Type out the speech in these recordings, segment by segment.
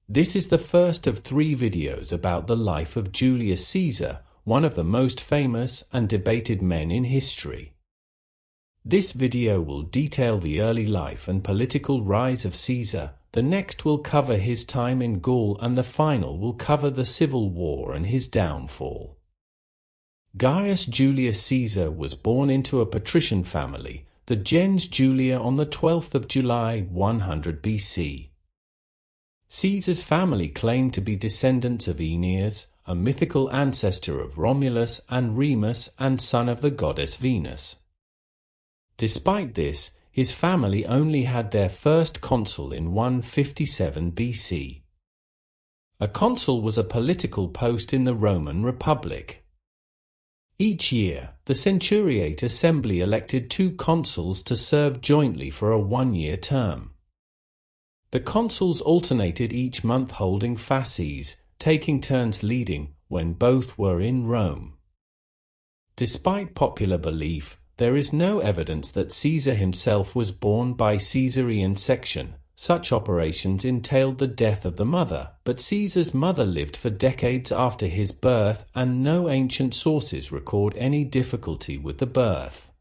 This is the first of 3 videos about the life of Julius Caesar, one of the most famous and debated men in history. This video will detail the early life and political rise of Caesar, the next will cover his time in Gaul, and the final will cover the civil war and his downfall. Gaius Julius Caesar was born into a patrician family, the gens Julia, on the 12th of July 100 BC. Caesar's family claimed to be descendants of Aeneas, a mythical ancestor of Romulus and Remus and son of the goddess Venus. Despite this, his family only had their first consul in 157 BC. A consul was a political post in the Roman Republic. Each year, the Centuriate Assembly elected 2 consuls to serve jointly for a 1-year term. The consuls alternated each month holding fasces, taking turns leading when both were in Rome. Despite popular belief, there is no evidence that Caesar himself was born by Caesarean section. Such operations entailed the death of the mother, but Caesar's mother lived for decades after his birth, and no ancient sources record any difficulty with the birth.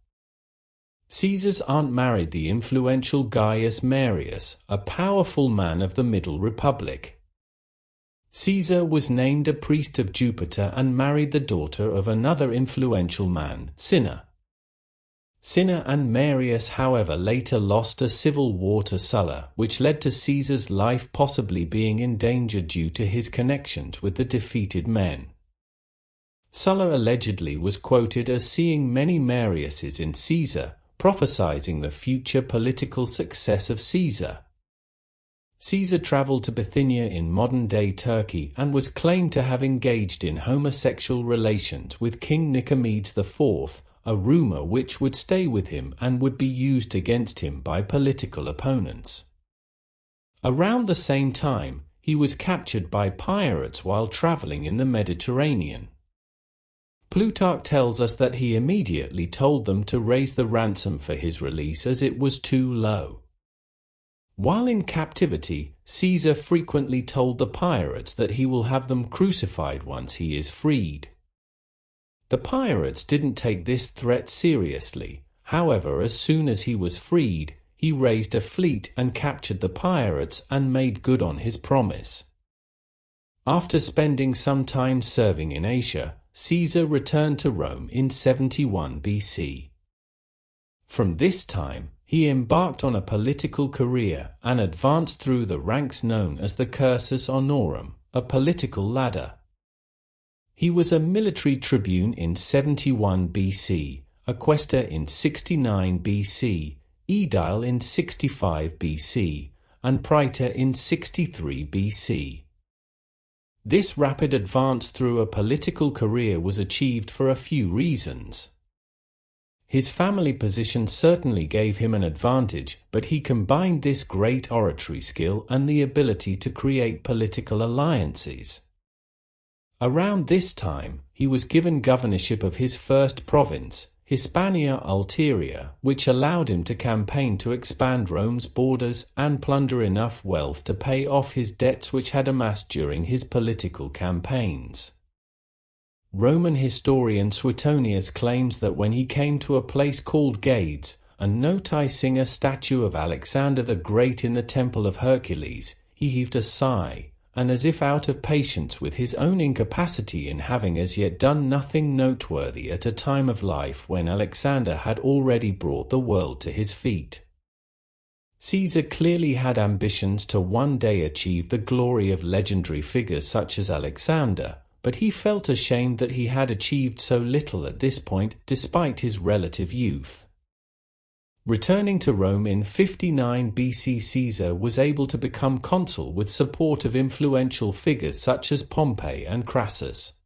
Caesar's aunt married the influential Gaius Marius, a powerful man of the Middle Republic. Caesar was named a priest of Jupiter and married the daughter of another influential man, Cinna. Cinna and Marius, however, later lost a civil war to Sulla, which led to Caesar's life possibly being in danger due to his connections with the defeated men. Sulla allegedly was quoted as seeing many Mariuses in Caesar, prophesying the future political success of Caesar. Caesar traveled to Bithynia in modern-day Turkey and was claimed to have engaged in homosexual relations with King Nicomedes IV, a rumor which would stay with him and would be used against him by political opponents. Around the same time, he was captured by pirates while traveling in the Mediterranean. Plutarch tells us that he immediately told them to raise the ransom for his release as it was too low. While in captivity, Caesar frequently told the pirates that he will have them crucified once he is freed. The pirates didn't take this threat seriously. However, as soon as he was freed, he raised a fleet and captured the pirates and made good on his promise. After spending some time serving in Asia, Caesar returned to Rome in 71 BC. From this time, he embarked on a political career and advanced through the ranks known as the cursus honorum, a political ladder. He was a military tribune in 71 BC, a quaestor in 69 BC, aedile in 65 BC, and praetor in 63 BC. This rapid advance through a political career was achieved for a few reasons. His family position certainly gave him an advantage, but he combined this great oratory skill and the ability to create political alliances. Around this time, he was given governorship of his first province, Hispania Ulteria, which allowed him to campaign to expand Rome's borders and plunder enough wealth to pay off his debts which had amassed during his political campaigns. Roman historian Suetonius claims that when he came to a place called Gades, and noticing a statue of Alexander the Great in the Temple of Hercules, he heaved a sigh, and as if out of patience with his own incapacity in having as yet done nothing noteworthy at a time of life when Alexander had already brought the world to his feet. Caesar clearly had ambitions to one day achieve the glory of legendary figures such as Alexander, but he felt ashamed that he had achieved so little at this point despite his relative youth. Returning to Rome in 59 BC, Caesar was able to become consul with support of influential figures such as Pompey and Crassus.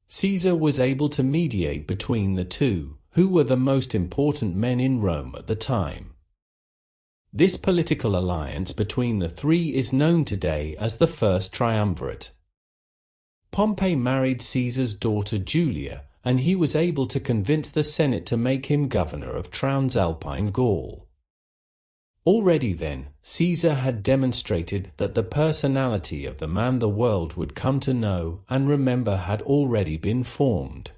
Caesar was able to mediate between the two, who were the most important men in Rome at the time. This political alliance between the 3 is known today as the First Triumvirate. Pompey married Caesar's daughter Julia, and he was able to convince the Senate to make him governor of Transalpine Gaul. Already then, Caesar had demonstrated that the personality of the man the world would come to know and remember had already been formed.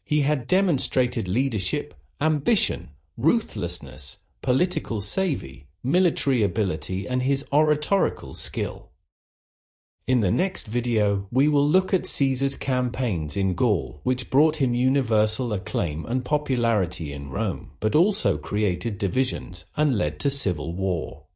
He had demonstrated leadership, ambition, ruthlessness, political savvy, military ability, and his oratorical skill. In the next video, we will look at Caesar's campaigns in Gaul, which brought him universal acclaim and popularity in Rome, but also created divisions and led to civil war.